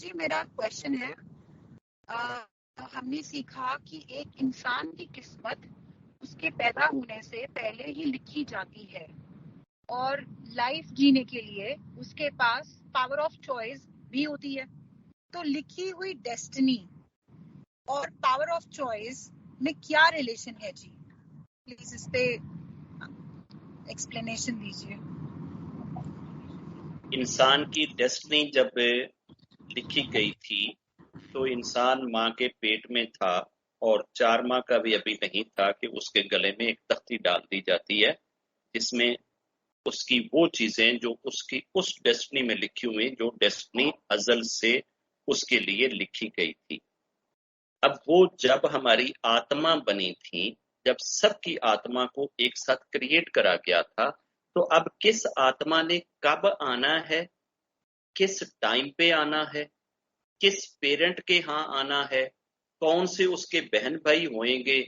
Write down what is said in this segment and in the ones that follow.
جی میرا کوشچن ہے، ہم نے سیکھا کہ ایک انسان کی قسمت اس کے پیدا ہونے سے پہلے ہی لکھی جاتی ہے، اور لائف جینے کے لیے اس کے پاس پاور آف چوائس بھی ہوتی ہے. تو لکھی ہوئی ڈیسٹنی اور پاور آف چوائس میں کیا ریلیشن ہے جی؟ پلیز اس پہ ایکسپلینیشن دیجیے. انسان کی ڈیسٹنی جب لکھی گئی تھی تو انسان ماں کے پیٹ میں تھا، اور 4 ماہ کا بھی ابھی نہیں تھا کہ اس کے گلے میں ایک تختی ڈال دی جاتی ہے جس میں اس کی وہ چیزیں جو اس کی اس ڈیسٹنی میں لکھی ہوئی، جو ڈیسٹنی ازل سے اس کے لیے لکھی گئی تھی. اب وہ جب ہماری آتما بنی تھی، جب سب کی آتما کو ایک ساتھ کریٹ کرا گیا تھا، تو اب کس آتما نے کب آنا ہے، کس ٹائم پہ آنا ہے، کس پیرنٹ کے ہاں آنا ہے، کون سے اس کے بہن بھائی ہوئیں گے،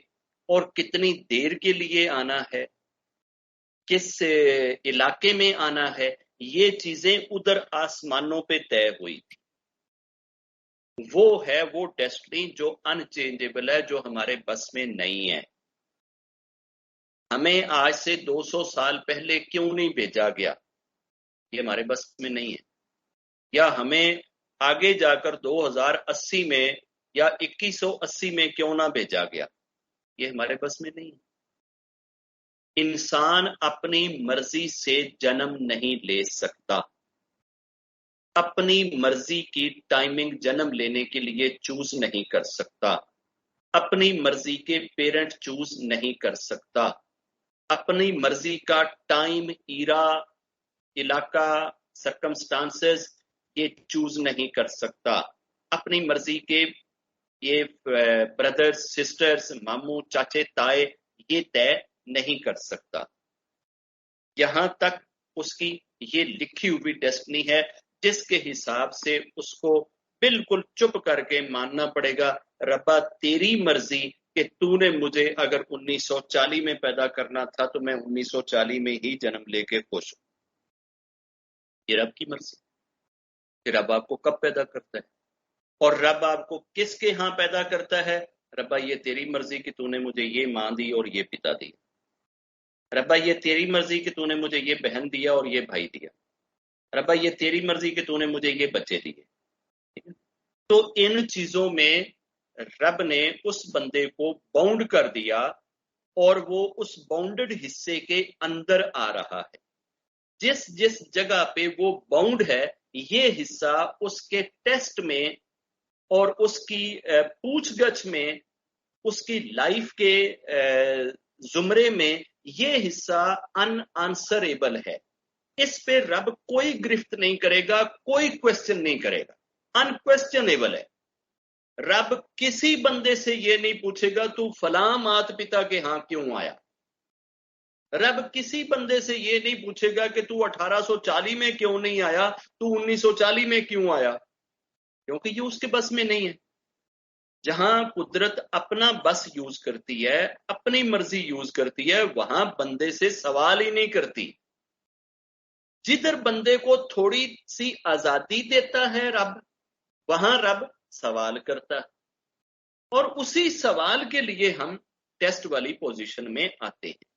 اور کتنی دیر کے لیے آنا ہے، کس علاقے میں آنا ہے، یہ چیزیں ادھر آسمانوں پہ طے ہوئی تھی. وہ ہے وہ ڈیسٹنی جو ان چینجیبل ہے، جو ہمارے بس میں نہیں ہے. ہمیں آج سے 200 سال پہلے کیوں نہیں بھیجا گیا، یہ ہمارے بس میں نہیں ہے. یا ہمیں آگے جا کر 2080 میں یا 2180 میں کیوں نہ بھیجا گیا، یہ ہمارے بس میں نہیں ہے. انسان اپنی مرضی سے جنم نہیں لے سکتا، اپنی مرضی کی ٹائمنگ جنم لینے کے لیے چوز نہیں کر سکتا، اپنی مرضی کے پیرنٹ چوز نہیں کر سکتا، اپنی مرضی کا ٹائم، ایرا، علاقہ، سرکمسٹانسز یہ چوز نہیں کر سکتا. اپنی مرضی کے یہ بردرز، سسٹرز، ماموں، چاچے، تائے یہ طے نہیں کر سکتا. یہاں تک اس کی یہ لکھی ہوئی ڈیسٹنی ہے جس کے حساب سے اس کو بالکل چپ کر کے ماننا پڑے گا، ربا تیری مرضی کہ تو نے مجھے اگر 1940 میں پیدا کرنا تھا تو میں 1940 میں ہی جنم لے کے خوش ہوں. یہ رب کی مرضی کہ رب آپ کو کب پیدا کرتا ہے، اور رب آپ کو کس کے ہاں پیدا کرتا ہے. ربا یہ تیری مرضی کہ تو نے مجھے یہ ماں دی اور یہ پتا دیا. ربا یہ تیری مرضی کہ تو نے مجھے یہ بہن دیا اور یہ بھائی دیا. ربا یہ تیری مرضی کہ تو نے مجھے یہ بچے دیے. تو ان چیزوں میں رب نے اس بندے کو باؤنڈ کر دیا، اور وہ اس باؤنڈڈ حصے کے اندر آ رہا ہے. جس جس جگہ پہ وہ باؤنڈ ہے، یہ حصہ اس کے ٹیسٹ میں اور اس کی پوچھ گچھ میں، اس کی لائف کے زمرے میں یہ حصہ ان آنسریبل ہے. اس پہ رب کوئی گرفت نہیں کرے گا، کوئی کوسچن نہیں کرے گا، انکویسچنیبل ہے. رب کسی بندے سے یہ نہیں پوچھے گا تو فلاں مات پتا کے ہاں کیوں آیا. رب کسی بندے سے یہ نہیں پوچھے گا کہ تو 1840 میں کیوں نہیں آیا، تو 1940 میں کیوں آیا، کیونکہ یہ اس کے بس میں نہیں ہے. جہاں قدرت اپنا بس یوز کرتی ہے، اپنی مرضی یوز کرتی ہے، وہاں بندے سے سوال ہی نہیں کرتی. جدھر بندے کو تھوڑی سی آزادی دیتا ہے رب، وہاں رب سوال کرتا ہے. اور اسی سوال کے لیے ہم ٹیسٹ والی پوزیشن میں آتے ہیں.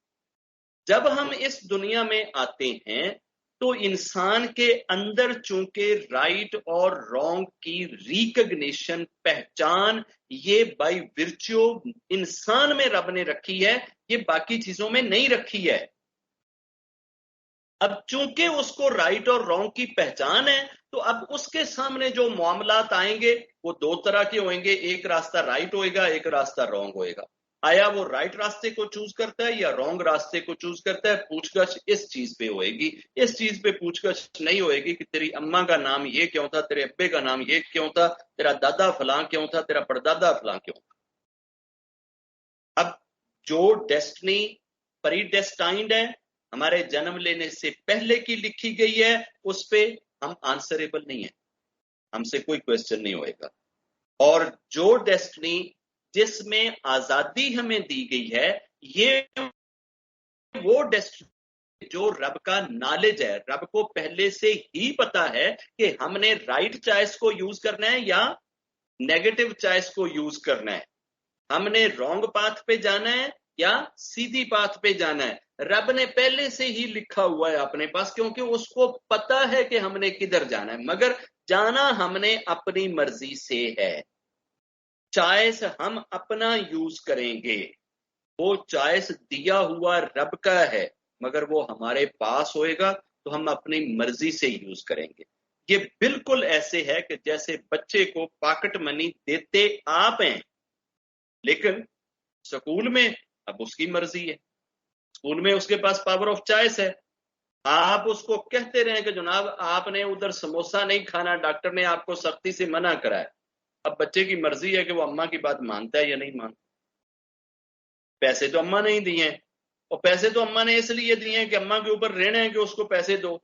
جب ہم اس دنیا میں آتے ہیں تو انسان کے اندر چونکہ رائٹ اور رانگ کی ریکگنیشن، پہچان، یہ بائی ورچو انسان میں رب نے رکھی ہے، یہ باقی چیزوں میں نہیں رکھی ہے. اب چونکہ اس کو رائٹ اور رانگ کی پہچان ہے، تو اب اس کے سامنے جو معاملات آئیں گے وہ 2 طرح کے ہوئیں گے. ایک راستہ رائٹ ہوئے گا، ایک راستہ رانگ ہوئے گا. آیا وہ رائٹ راستے کو چوز کرتا ہے یا رانگ راستے کو چوز کرتا ہے، پوچھ گچھ اس چیز پہ ہوئے گی. اس چیز پہ پوچھ گچھ نہیں ہوئے گی کہ تیری اماں کا نام یہ کیوں تھا، تیرے ابے کا نام یہ کیوں تھا، تیرا دادا فلاں کیوں تھا، تیرا پردادا فلاں کیوں تھا. اب جو ڈیسٹنی پری ڈیسٹائنڈ ہے، ہمارے جنم لینے سے پہلے کی لکھی گئی ہے، اس پہ ہم آنسریبل نہیں ہیں، ہم سے کوئی کوسچن نہیں ہوئے گا. اور جو ڈیسٹنی جس میں آزادی ہمیں دی گئی ہے، یہ وہ ڈیسٹنی جو رب کا نالج ہے، رب کو پہلے سے ہی پتا ہے کہ ہم نے رائٹ چوائس کو یوز کرنا ہے یا نیگیٹو چوائس کو یوز کرنا ہے، ہم نے رانگ پاتھ پہ جانا ہے یا سیدھی پاتھ پہ جانا ہے۔ رب نے پہلے سے ہی لکھا ہوا ہے اپنے پاس، کیونکہ اس کو پتا ہے کہ ہم نے کدھر جانا ہے، مگر جانا ہم نے اپنی مرضی سے ہے۔ چوائس ہم اپنا یوز کریں گے، وہ چوائس دیا ہوا رب کا ہے، مگر وہ ہمارے پاس ہوئے گا تو ہم اپنی مرضی سے یوز کریں گے۔ یہ بالکل ایسے ہے کہ جیسے بچے کو پاکٹ منی دیتے آپ ہیں، لیکن سکول میں اب اس کی مرضی ہے، سکول میں اس کے پاس پاور آف چوائس ہے۔ آپ اس کو کہتے رہیں کہ جناب آپ نے ادھر سموسہ نہیں کھانا، ڈاکٹر نے آپ کو سختی سے منع کرا ہے، اب بچے کی مرضی ہے کہ وہ اماں کی بات مانتا ہے یا نہیں مانتا۔ پیسے تو اماں نے ہی دیے ہیں، اور پیسے تو اماں نے اس لیے دیے ہیں کہ اماں کے اوپر رہنا ہے کہ اس کو پیسے دو،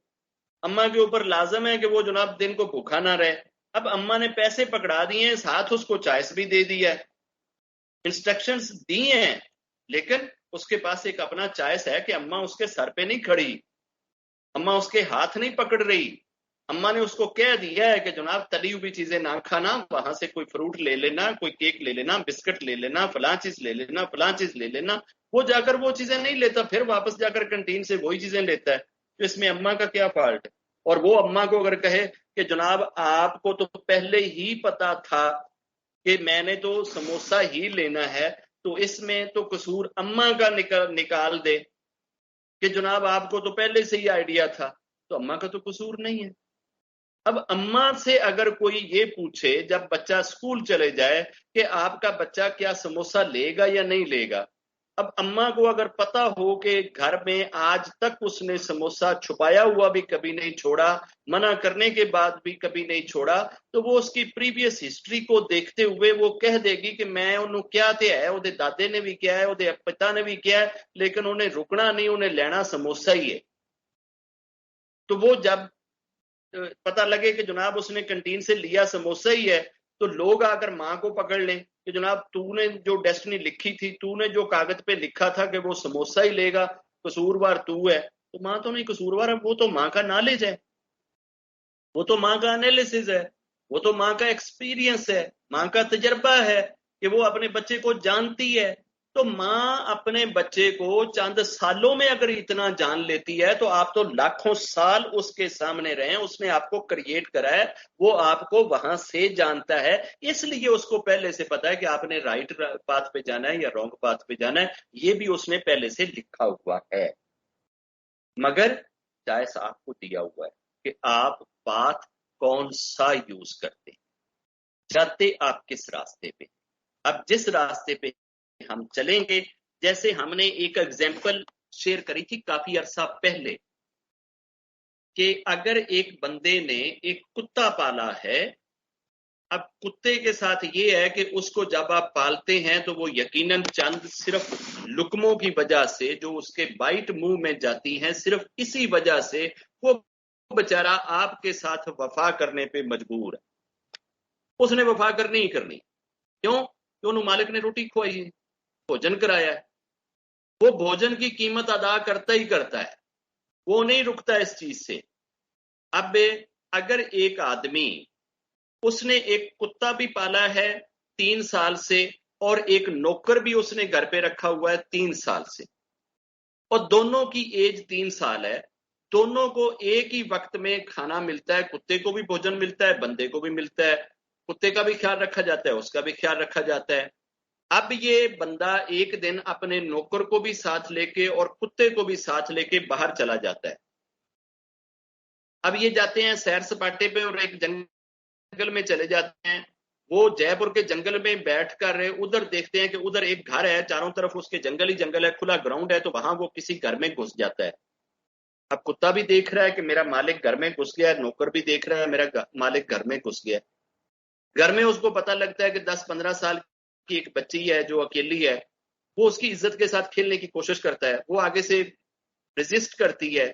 اماں کے اوپر لازم ہے کہ وہ جناب دن کو بھوکا نہ رہے۔ اب اماں نے پیسے پکڑا دیے ہیں، ساتھ اس کو چوائس بھی دے دیا ہے، انسٹرکشنز دی ہیں، لیکن اس کے پاس ایک اپنا چوائس ہے کہ اماں اس کے سر پہ نہیں کھڑی، اماں اس کے ہاتھ نہیں پکڑ رہی، اماں نے اس کو کہہ دیا ہے کہ جناب تلی ہوئی چیزیں نہ کھانا، وہاں سے کوئی فروٹ لے لینا، کوئی کیک لے لینا، بسکٹ لے لینا، فلاں چیز لے لینا، فلاں چیز لے لینا۔ وہ جا کر وہ چیزیں نہیں لیتا، پھر واپس جا کر کنٹین سے وہی چیزیں لیتا ہے، تو اس میں اماں کا کیا فالٹ ہے؟ اور وہ اماں کو اگر کہے کہ جناب آپ کو تو پہلے ہی پتا تھا کہ میں نے تو سموسہ ہی لینا ہے، تو اس میں تو قصور اماں کا نکال دے کہ جناب آپ کو تو پہلے سے ہی آئیڈیا تھا، تو اماں کا تو قصور نہیں ہے۔ اب اماں سے اگر کوئی یہ پوچھے جب بچہ اسکول چلے جائے کہ آپ کا بچہ کیا سموسہ لے گا یا نہیں لے گا، اب اماں کو اگر پتا ہو کہ گھر میں آج تک اس نے سموسہ چھپایا ہوا بھی کبھی نہیں چھوڑا، منع کرنے کے بعد بھی کبھی نہیں چھوڑا، تو وہ اس کی پریویس ہسٹری کو دیکھتے ہوئے وہ کہہ دے گی کہ میں انہوں کیا تے ہے، وہ دادے نے بھی کیا ہے، وہ پتا نے بھی کیا ہے، لیکن انہیں رکنا نہیں، انہیں لینا سموسہ ہی ہے۔ تو وہ جب پتا لگے کہ جناب اس نے کنٹین سے لیا سموسہ ہی ہے، تو لوگ آ کر ماں کو پکڑ لیں کہ جناب تو نے جو ڈیسٹنی لکھی تھی، تو نے جو کاغذ پہ لکھا تھا کہ وہ سموسہ ہی لے گا، قصوروار تو ہے۔ تو ماں تو نہیں قصوروار ہے، وہ تو ماں کا نالج ہے، وہ تو ماں کا انالیسز ہے، وہ تو ماں کا ایکسپیرینس ہے، ماں کا تجربہ ہے کہ وہ اپنے بچے کو جانتی ہے۔ تو ماں اپنے بچے کو چند سالوں میں اگر اتنا جان لیتی ہے، تو آپ تو لاکھوں سال اس کے سامنے رہیں، اس نے آپ کو کریٹ کرا ہے، وہ آپ کو وہاں سے جانتا ہے، اس لیے اس کو پہلے سے پتا ہے کہ آپ نے رائٹ پاتھ پہ جانا ہے یا رانگ پاتھ پہ جانا ہے، یہ بھی اس نے پہلے سے لکھا ہوا ہے، مگر چائس آپ کو دیا ہوا ہے کہ آپ پاتھ کون سا یوز کرتے ہیں، جاتے آپ کس راستے پہ۔ اب جس راستے پہ ہم چلیں گے، جیسے ہم نے ایک ایگزامپل شیئر کری تھی کافی عرصہ پہلے کہ اگر ایک بندے نے ایک کتا پالا ہے، اب کتے کے ساتھ یہ ہے کہ اس کو جب آپ پالتے ہیں تو وہ یقیناً چند صرف لقموں کی وجہ سے جو اس کے بائٹ منہ میں جاتی ہیں، صرف اسی وجہ سے وہ بیچارہ آپ کے ساتھ وفا کرنے پہ مجبور ہے، اس نے وفا کرنی ہی کرنی۔ کیوں؟ کہ انہوں مالک نے روٹی کھوائی ہے، بھوجن کرایا ہے، وہ بھوجن کی قیمت ادا کرتا ہی کرتا ہے، وہ نہیں رکتا اس چیز سے۔ اب اگر ایک آدمی اس نے ایک کتا بھی پالا ہے 3 سال سے اور ایک نوکر بھی اس نے گھر پہ رکھا ہوا ہے 3 سال سے، اور دونوں کی ایج 3 سال ہے، دونوں کو ایک ہی وقت میں کھانا ملتا ہے، کتے کو بھی بھوجن ملتا ہے، بندے کو بھی ملتا ہے، کتے کا بھی خیال رکھا جاتا ہے، اس کا بھی خیال رکھا جاتا ہے۔ اب یہ بندہ ایک دن اپنے نوکر کو بھی ساتھ لے کے اور کتے کو بھی ساتھ لے کے باہر چلا جاتا ہے۔ اب یہ جاتے ہیں سیر سپاٹے پہ اور ایک جنگل میں چلے جاتے ہیں، وہ جے پور کے جنگل میں بیٹھ کر ادھر دیکھتے ہیں کہ ادھر ایک گھر ہے، چاروں طرف اس کے جنگل ہی جنگل ہے، کھلا گراؤنڈ ہے، تو وہاں وہ کسی گھر میں گھس جاتا ہے۔ اب کتا بھی دیکھ رہا ہے کہ میرا مالک گھر میں گھس گیا ہے، نوکر بھی دیکھ رہا ہے میرا مالک گھر میں گھس گیا ہے۔ گھر میں اس کو پتا لگتا ہے کہ 10-15 سال کی ایک بچی ہے جو اکیلی ہے، وہ اس کی عزت کے ساتھ کھیلنے کی کوشش کرتا ہے، وہ آگے سے ریزسٹ کرتی ہے،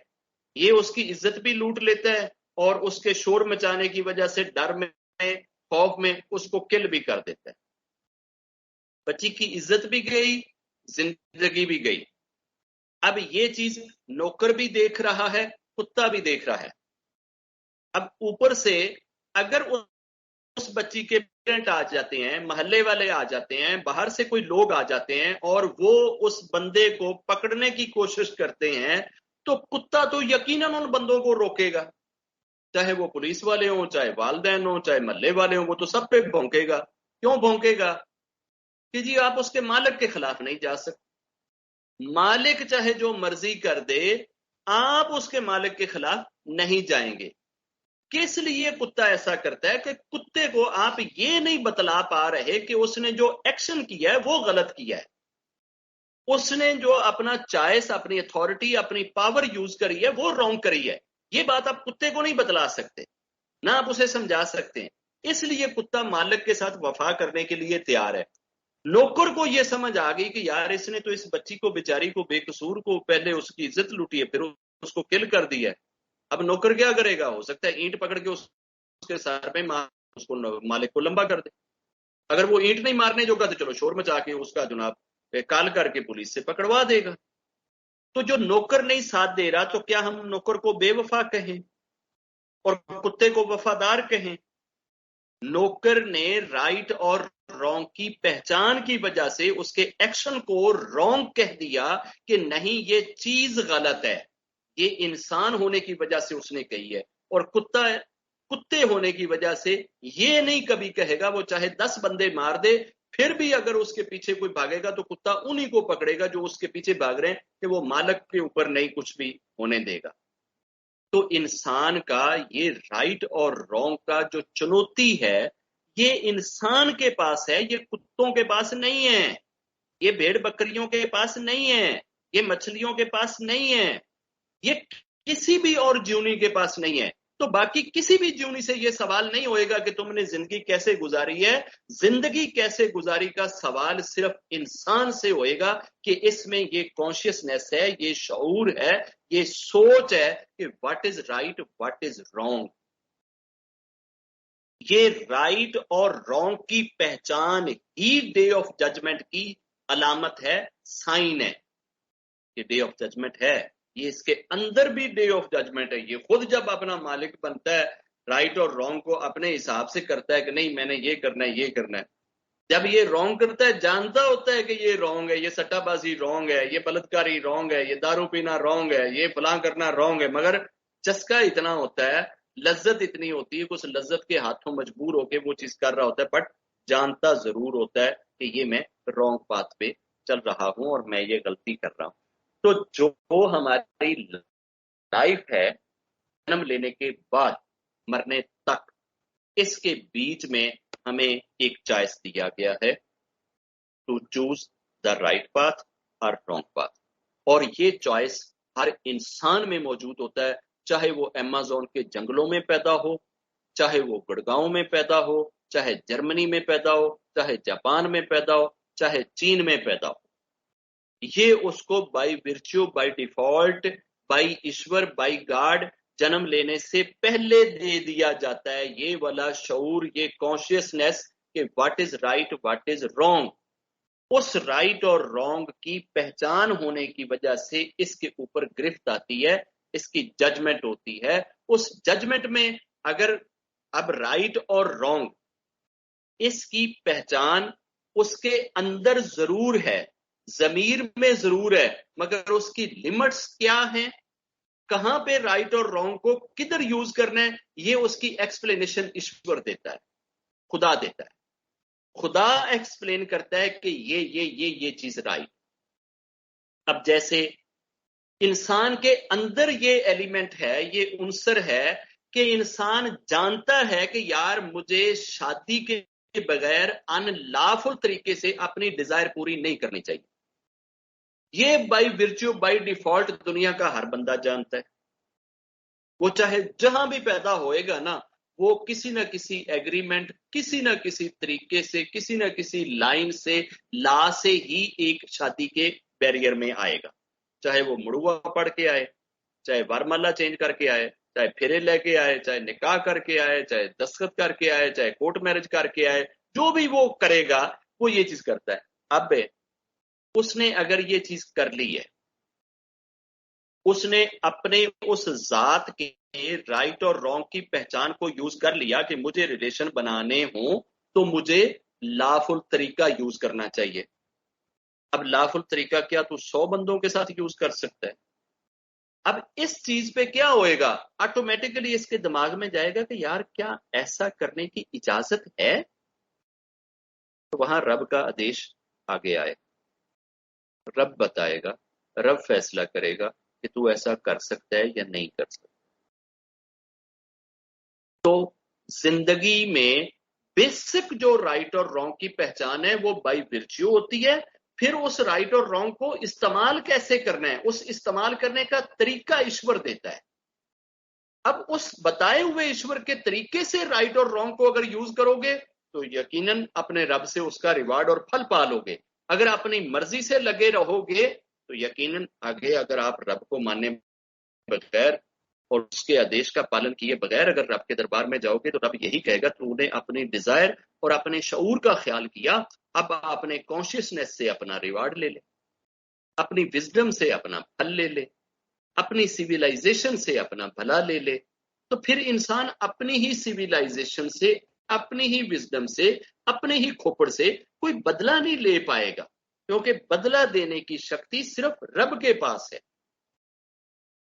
یہ اس کی عزت بھی لوٹ لیتا ہے اور اس کے شور مچانے کی وجہ سے ڈر میں خوف میں اس کو کل بھی کر دیتا ہے۔ بچی کی عزت بھی گئی، زندگی بھی گئی۔ اب یہ چیز نوکر بھی دیکھ رہا ہے، کتا بھی دیکھ رہا ہے. اب اوپر سے اگر اس بچی کے پیرنٹ آ جاتے ہیں، محلے والے آ جاتے ہیں، باہر سے کوئی لوگ آ جاتے ہیں اور وہ اس بندے کو پکڑنے کی کوشش کرتے ہیں، تو کتا تو یقیناً ان بندوں کو روکے گا، چاہے وہ پولیس والے ہوں، چاہے والدین ہوں، چاہے محلے والے ہوں، وہ تو سب پہ بھونکے گا. کیوں بھونکے گا؟ کہ جی آپ اس کے مالک کے خلاف نہیں جا سکتے. مالک چاہے جو مرضی کر دے، آپ اس کے مالک کے خلاف نہیں جائیں گے. کس لیے کتا ایسا کرتا ہے کہ کتے کو آپ یہ نہیں بتلا پا رہے کہ اس نے جو ایکشن کیا ہے وہ غلط کیا ہے، اس نے جو اپنا چائس، اپنی اتھارٹی، اپنی پاور یوز کری ہے وہ رانگ کری ہے. یہ بات آپ کتے کو نہیں بتلا سکتے، نہ آپ اسے سمجھا سکتے ہیں. اس لیے کتا مالک کے ساتھ وفا کرنے کے لیے تیار ہے. نوکر کو یہ سمجھ آ گئی کہ یار اس نے تو اس بچی کو، بیچاری کو، بے قصور کو پہلے اس کی عزت لوٹی ہے، پھر اس کو کل کر دی ہے. اب نوکر کیا کرے گا؟ ہو سکتا ہے اینٹ پکڑ کے اس کے سر پہ اس کو مالک کو لمبا کر دے. اگر وہ اینٹ نہیں مارنے جو گا تو چلو شور مچا کے اس کا جناب کال کر کے پولیس سے پکڑوا دے گا. تو جو نوکر نہیں ساتھ دے رہا، تو کیا ہم نوکر کو بے وفا کہیں اور کتے کو وفادار کہیں؟ نوکر نے رائٹ اور رانگ کی پہچان کی وجہ سے اس کے ایکشن کو رانگ کہہ دیا کہ نہیں یہ چیز غلط ہے، یہ انسان ہونے کی وجہ سے اس نے کہی ہے. اور کتے ہونے کی وجہ سے یہ نہیں کبھی کہے گا، وہ چاہے 10 بندے مار دے پھر بھی اگر اس کے پیچھے کوئی بھاگے گا تو کتا انہی کو پکڑے گا جو اس کے پیچھے بھاگ رہے ہیں، کہ وہ مالک کے اوپر نہیں کچھ بھی ہونے دے گا. تو انسان کا یہ رائٹ اور رانگ کا جو چنوتی ہے، یہ انسان کے پاس ہے، یہ کتوں کے پاس نہیں ہے، یہ بھیڑ بکریوں کے پاس نہیں ہے، یہ مچھلیوں کے پاس نہیں ہے، یہ کسی بھی اور جیونی کے پاس نہیں ہے. تو باقی کسی بھی جیونی سے یہ سوال نہیں ہوئے گا کہ تم نے زندگی کیسے گزاری ہے. زندگی کیسے گزاری کا سوال صرف انسان سے ہوئے گا کہ اس میں یہ کانشیسنیس ہے، یہ شعور ہے، یہ سوچ ہے کہ what is right, what is wrong. یہ رائٹ اور رانگ کی پہچان ہی ڈے آف ججمنٹ کی علامت ہے، سائن ہے. یہ ڈے آف ججمنٹ ہے، یہ اس کے اندر بھی ڈے آف ججمنٹ ہے. یہ خود جب اپنا مالک بنتا ہے، رائٹ اور رانگ کو اپنے حساب سے کرتا ہے کہ نہیں میں نے یہ کرنا ہے، یہ کرنا ہے. جب یہ رانگ کرتا ہے، جانتا ہوتا ہے کہ یہ رانگ ہے، یہ سٹا بازی رانگ ہے، یہ بلتکاری رانگ ہے، یہ دارو پینا رانگ ہے، یہ فلاں کرنا رانگ ہے، مگر چسکا اتنا ہوتا ہے، لذت اتنی ہوتی ہے کہ اس لذت کے ہاتھوں مجبور ہو کے وہ چیز کر رہا ہوتا ہے، بٹ جانتا ضرور ہوتا ہے کہ یہ میں رانگ پاتھ پہ چل رہا ہوں اور میں یہ غلطی کر رہا ہوں. تو جو ہماری لائف ہے جنم لینے کے بعد مرنے تک، اس کے بیچ میں ہمیں ایک چوائس دیا گیا ہے to choose the right path اور رانگ پاتھ. اور یہ چوائس ہر انسان میں موجود ہوتا ہے، چاہے وہ ایمیزون کے جنگلوں میں پیدا ہو، چاہے وہ گڑگاؤں میں پیدا ہو، چاہے جرمنی میں پیدا ہو، چاہے جاپان میں پیدا ہو، چاہے چین میں پیدا ہو. یہ اس کو by virtue, by default, by Ishwar, by God جنم لینے سے پہلے دے دیا جاتا ہے، یہ والا شعور، یہ کانشیسنیس کہ what is right, what is wrong. اس رائٹ اور رانگ کی پہچان ہونے کی وجہ سے اس کے اوپر گرفت آتی ہے، اس کی ججمنٹ ہوتی ہے. اس ججمنٹ میں اگر اب رائٹ اور رانگ اس کی پہچان اس کے اندر ضرور ہے، ضمیر میں ضرور ہے، مگر اس کی لمٹس کیا ہیں، کہاں پہ رائٹ اور رانگ کو کدھر یوز کرنا ہے، یہ اس کی ایکسپلینیشن ایشور دیتا ہے، خدا دیتا ہے. خدا ایکسپلین کرتا ہے کہ یہ چیز رائٹ. اب جیسے انسان کے اندر یہ ایلیمنٹ ہے، یہ عنصر ہے کہ انسان جانتا ہے کہ یار مجھے شادی کے بغیر ان لافل طریقے سے اپنی ڈیزائر پوری نہیں کرنی چاہیے. یہ بائی ورچو، بائی ڈیفالٹ دنیا کا ہر بندہ جانتا ہے. وہ چاہے جہاں بھی پیدا ہوئے گا نا، وہ کسی نہ کسی ایگریمنٹ، کسی نہ کسی طریقے سے، کسی نہ کسی لائن سے، لا سے ہی ایک شادی کے بیریئر میں آئے گا. چاہے وہ مڑوا پڑھ کے آئے، چاہے وارمالا چینج کر کے آئے، چاہے پھرے لے کے آئے، چاہے نکاح کر کے آئے، چاہے دستخط کر کے آئے، چاہے کورٹ میرج کر کے آئے، جو بھی وہ کرے گا وہ یہ چیز کرتا ہے. اب اس نے اگر یہ چیز کر لی ہے اس نے اپنے اس ذات کے رائٹ اور رانگ کی پہچان کو یوز کر لیا کہ مجھے ریلیشن بنانے ہوں تو مجھے لافل طریقہ یوز کرنا چاہیے. اب لافل طریقہ کیا تو 100 بندوں کے ساتھ یوز کر سکتا ہے. اب اس چیز پہ کیا ہوئے گا؟ آٹومیٹکلی اس کے دماغ میں جائے گا کہ یار کیا ایسا کرنے کی اجازت ہے؟ تو وہاں رب کا آدیش آگے آئے، رب بتائے گا، رب فیصلہ کرے گا کہ تو ایسا کر سکتا ہے یا نہیں کر سکتا. تو زندگی میں بیسک جو رائٹ اور رانگ کی پہچان ہے وہ بائی ورچیو ہوتی ہے. پھر اس رائٹ اور رانگ کو استعمال کیسے کرنا ہے، اس استعمال کرنے کا طریقہ ایشور دیتا ہے. اب اس بتائے ہوئے ایشور کے طریقے سے رائٹ اور رانگ کو اگر یوز کرو گے تو یقیناً اپنے رب سے اس کا ریوارڈ اور پھل پالو گے. اگر اپنی مرضی سے لگے رہو گے تو یقیناً آگے اگر آپ رب کو ماننے بغیر اور اس کے آدیش کا پالن کیے بغیر اگر رب کے دربار میں جاؤ گے تو رب یہی کہے گا تو نے اپنی ڈیزائر اور اپنے شعور کا خیال کیا، اب اپنے کانشیسنس سے اپنا ریوارڈ لے لے، اپنی وزڈم سے اپنا پھل لے لے، اپنی سیویلائزیشن سے اپنا بھلا لے لے. تو پھر انسان اپنی ہی سیویلائزیشن سے، اپنی ہی وزڈم سے، اپنے ہی کھوپڑ سے کوئی بدلہ نہیں لے پائے گا، کیونکہ بدلہ دینے کی شکتی صرف رب کے پاس ہے.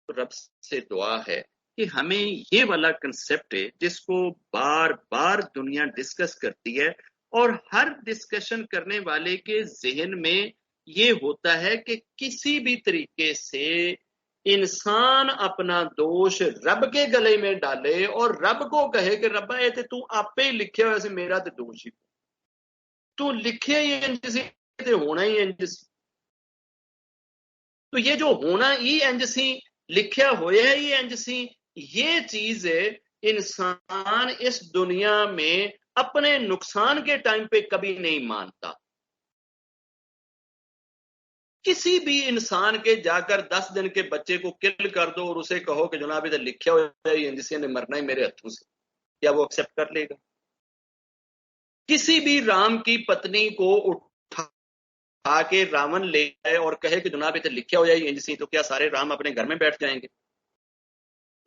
رب سے دعا ہے کہ ہمیں یہ والا کنسپٹ ہے جس کو بار بار دنیا ڈسکس کرتی ہے، اور ہر ڈسکشن کرنے والے کے ذہن میں یہ ہوتا ہے کہ کسی بھی طریقے سے انسان اپنا دوش رب کے گلے میں ڈالے اور رب کو کہے کہ ربا یہ تو آپ ہی لکھے ہوئے سے میرا تو دوش ہی تو لکھے ہی انج سی تے ہونا ہی انج سی. تو یہ جو ہونا ہی انج سی، لکھیا ہویا ہی انج سی، یہ چیز انسان اس دنیا میں اپنے نقصان کے ٹائم پہ کبھی نہیں مانتا. کسی بھی انسان کے جا کر 10 دن کے بچے کو کل کر دو اور اسے کہو کہ جناب ادھر لکھیا ہوا ہی انج سی نے مرنا ہی میرے ہاتھوں سے، کیا وہ ایکسپٹ کر لے گا؟ کسی بھی رام کی پتنی کو اٹھا کے راون لے جائے اور کہے کہ جناب ادھر لکھیا ہوا ہی انج سی، تو کیا سارے رام اپنے گھر میں بیٹھ جائیں گے؟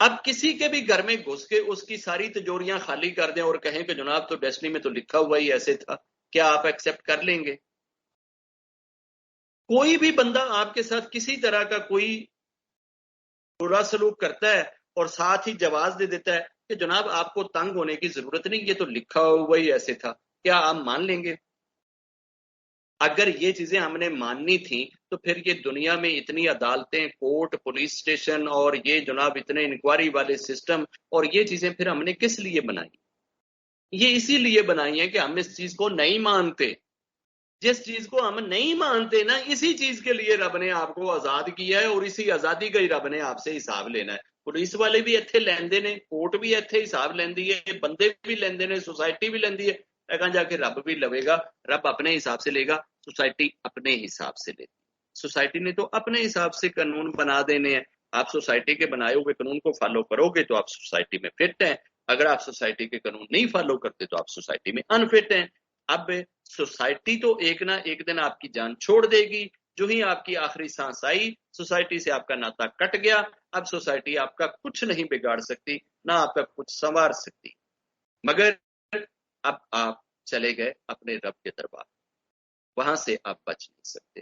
اب کسی کے بھی گھر میں گھس کے اس کی ساری تجوریاں خالی کر دیں اور کہیں کہ جناب تو ڈیسٹنی میں تو لکھا ہوا ہی ایسے تھا، کیا آپ ایکسپٹ کر لیں گے؟ کوئی بھی بندہ آپ کے ساتھ کسی طرح کا کوئی برا سلوک کرتا ہے اور ساتھ ہی جواز دے دیتا ہے کہ جناب آپ کو تنگ ہونے کی ضرورت نہیں، یہ تو لکھا ہوا ہی ایسے تھا، کیا آپ مان لیں گے؟ اگر یہ چیزیں ہم نے ماننی تھیں تو پھر یہ دنیا میں اتنی عدالتیں، کورٹ، پولیس اسٹیشن اور یہ جناب اتنے انکوائری والے سسٹم اور یہ چیزیں پھر ہم نے کس لیے بنائی؟ یہ اسی لیے بنائی ہیں کہ ہم اس چیز کو نہیں مانتے. جس چیز کو ہم نہیں مانتے نا، اسی چیز کے لیے رب نے آپ کو آزاد کیا ہے اور اسی آزادی کا ہی رب نے آپ سے حساب لینا ہے. پولیس والے بھی ایتھے لیندے نے، کورٹ بھی ایتھے حساب لیندی ہے، بندے بھی لیندے نے، سوسائٹی بھی لیندی ہے، کہاں جا کے رب بھی لوے گا. رب اپنے حساب سے لے گا، سوسائٹی اپنے حساب سے لیتی. سوسائٹی نے تو اپنے حساب سے قانون بنا دینے ہیں. آپ سوسائٹی کے بنائے ہوئے قانون کو فالو کرو گے تو آپ سوسائٹی میں فٹ ہیں، اگر آپ سوسائٹی کے قانون نہیں فالو کرتے تو آپ سوسائٹی میں انفٹ ہیں. اب سوسائٹی تو ایک نہ ایک دن آپ کی جان چھوڑ دے گی. جو ہی آپ کی آخری سانس آئی، سوسائٹی سے آپ کا ناتا کٹ گیا. اب سوسائٹی آپ کا کچھ نہیں بگاڑ سکتی، نہ آپ کا کچھ سنوار سکتی. مگر اب آپ چلے گئے اپنے رب کے دربار، وہاں سے آپ بچ نہیں سکتے،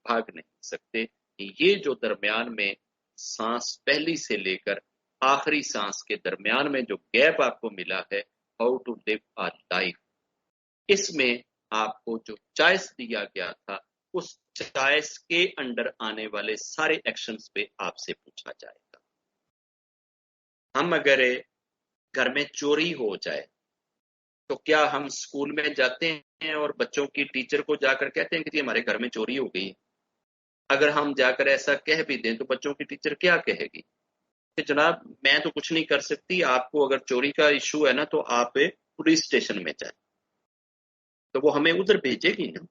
بھاگ نہیں سکتے. یہ جو درمیان میں سانس پہلی سے لے کر آخری سانس کے درمیان میں جو گیپ آپ کو ملا ہے، how to live a life, اس میں آپ کو جو چوائس دیا گیا تھا اس چوائس کے انڈر آنے والے سارے ایکشنز پہ آپ سے پوچھا جائے گا. ہم اگر گھر میں چوری ہو جائے تو کیا ہم اسکول میں جاتے ہیں اور بچوں کی ٹیچر کو جا کر کہتے ہیں کہ جی ہمارے گھر میں چوری ہو گئی؟ اگر ہم جا کر ایسا کہہ بھی دیں تو بچوں کی ٹیچر کیا کہے گی کہ جناب میں تو کچھ نہیں کر سکتی، آپ کو اگر چوری کا ایشو ہے نا تو آپ پولیس اسٹیشن میں جائیں. تو وہ ہمیں ادھر بھیجے گی نا.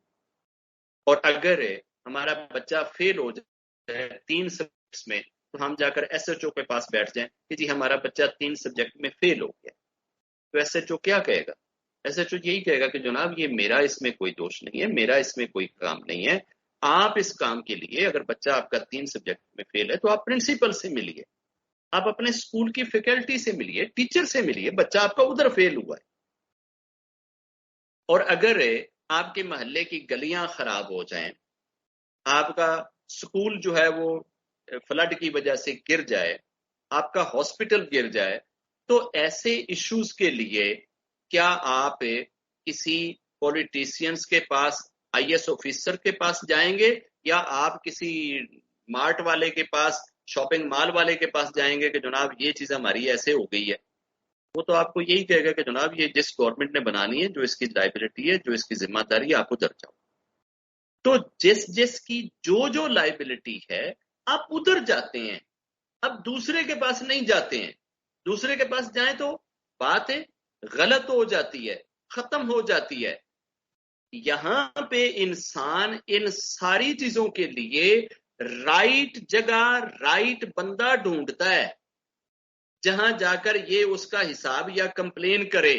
اور اگر ہمارا بچہ فیل ہو جائے 3 سبجیکٹس میں تو ہم جا کر ایس ایچ او کے پاس بیٹھ جائیں کہ جی ہمارا بچہ 3 سبجیکٹ میں فیل ہو گیا. تو ایس ایچ او کیا کہے گا؟ ایس ایچ او یہی کہے گا کہ جناب یہ میرا اس میں کوئی دوش نہیں ہے، میرا اس میں کوئی کام نہیں ہے، آپ اس کام کے لیے اگر بچہ آپ کا 3 سبجیکٹ میں فیل ہے تو آپ پرنسپل سے ملیے, آپ اپنے اسکول کی فیکلٹی سے ملیے, ٹیچر سے ملیے, بچہ آپ کا ادھر فیل ہوا ہے. اور اگر آپ کے محلے کی گلیاں خراب ہو جائیں, آپ کا اسکول جو ہے وہ فلڈ کی وجہ سے گر جائے, آپ کا ہاسپٹل گر جائے, تو ایسے ایشوز کے لیے کیا آپ کسی پولیٹیشینز کے پاس, آئی ایس آفیسر کے پاس جائیں گے, یا آپ کسی مارٹ والے کے پاس, شاپنگ مال والے کے پاس جائیں گے کہ جناب یہ چیز ہماری ایسے ہو گئی ہے؟ وہ تو آپ کو یہی کہے گا کہ جناب یہ جس گورنمنٹ نے بنانی ہے, جو اس کی لائبلٹی ہے, جو اس کی ذمہ داری ہے, آپ ادھر جاؤ. تو جس کی جو لائبلٹی ہے آپ ادھر جاتے ہیں, اب دوسرے کے پاس نہیں جاتے ہیں. دوسرے کے پاس جائیں تو بات غلط ہو جاتی ہے, ختم ہو جاتی ہے. یہاں پہ انسان ان ساری چیزوں کے لیے رائٹ جگہ, رائٹ بندہ ڈھونڈتا ہے, جہاں جا کر یہ اس کا حساب یا کمپلین کرے.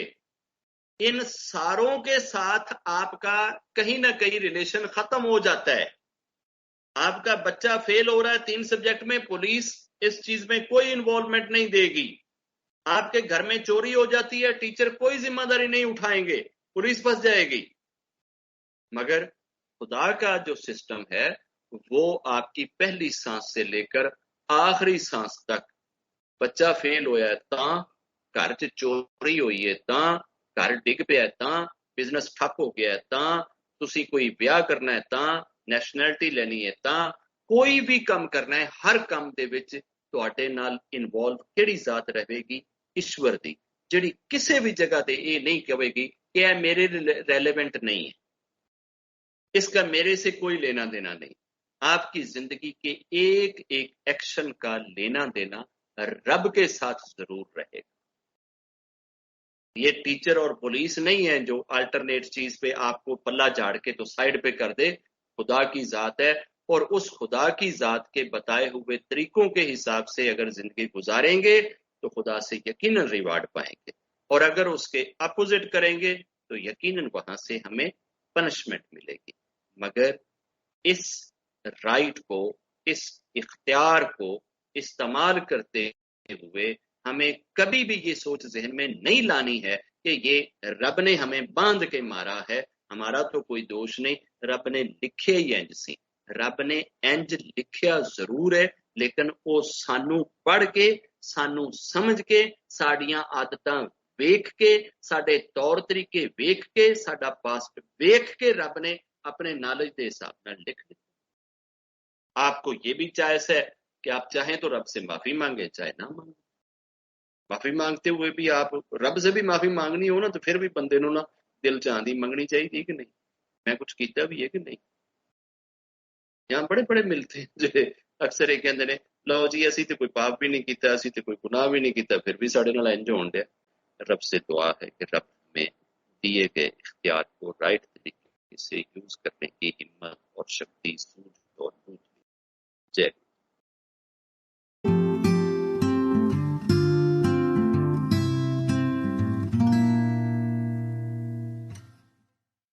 ان ساروں کے ساتھ آپ کا کہیں نہ کہیں ریلیشن ختم ہو جاتا ہے. آپ کا بچہ فیل ہو رہا ہے 3 سبجیکٹ میں, پولیس اس چیز میں کوئی انوالومنٹ نہیں دے گی. آپ کے گھر میں چوری ہو جاتی ہے, ٹیچر کوئی ذمہ داری نہیں اٹھائیں گے, پولیس پھنس جائے گی. مگر خدا کا جو سسٹم ہے وہ آپ کی پہلی سانس سے لے کر آخری سانس تک, بچہ فیل ہویا ہے تاں, گھر چ چوری ہوئی ہے تاں, گھر ڈگ پیا ہے تاں, بزنس ٹھپ ہو گیا ہے تاں, تسی کوئی بیاہ کرنا ہے تاں, نیشنلٹی لینی ہے تاں, کوئی بھی کام کرنا ہے, ہر کام دے وچ تواڈے نال انوالو کیڑی ذات رہے گی؟ ایشور دی, جڑی کسے بھی جگہ تے یہ نہیں کہے گی کہ یہ میرے ریلیونٹ نہیں ہے, اس کا میرے سے کوئی لینا دینا نہیں. آپ کی زندگی کے ایک ایک ایکشن کا لینا دینا رب کے ساتھ ضرور رہے گا. یہ ٹیچر اور پولیس نہیں ہے جو الٹرنیٹ چیز پہ آپ کو پلہ جھاڑ کے تو سائڈ پہ کر دے. خدا کی ذات ہے, اور اس خدا کی ذات کے بتائے ہوئے طریقوں کے حساب سے اگر زندگی گزاریں گے تو خدا سے یقیناً ریوارڈ پائیں گے, اور اگر اس کے اپوزٹ کریں گے تو یقیناً وہاں سے ہمیں پنشمنٹ ملے گی. مگر اس رائٹ کو, اس اختیار کو استعمال کرتے ہوئے ہمیں کبھی بھی یہ سوچ ذہن میں نہیں لانی ہے کہ یہ رب نے ہمیں باندھ کے مارا ہے, ہمارا تو کوئی دوش نہیں, رب نے لکھے ہی انج سی. رب نے انج لکھیا ضرور ہے, لیکن وہ سانو پڑھ کے, سانو سمجھ کے, ساڈیاں عادتاں ویکھ کے, ساڈے طور طریقے ویکھ کے, ساڈا پاسٹ ویکھ کے رب نے اپنے نالج دے حساب میں لکھ دیا. آپ کو یہ بھی چائس ہے کہ آپ چاہیں تو رب سے معافی مانگے, چاہے نہ مانگے. معافی مانگتے ہوئے بھی آپ رب سے بھی معافی مانگنی ہو نا, تو پھر بھی بندے نو نا دل چاندی منگنی چاہیے کہ نہیں, میں کچھ کیتا بھی ہے کہ نہیں. یہاں بڑے بڑے ملتے ہیں جو اکثر یہ کہتے ہیں لو جی اسی تے کوئی پاپ بھی نہیں کیتا, اسی تے کوئی گناہ بھی نہیں کیتا, پھر بھی ساڈے نال انج ہون ڈیا. رب سے دعا ہے کہ رب ہمیں دیے گئے اختیار کو رائٹ طریقے سے یوز کرنے کی ہمت اور شکتی, سوجھ اور بوجھ. جے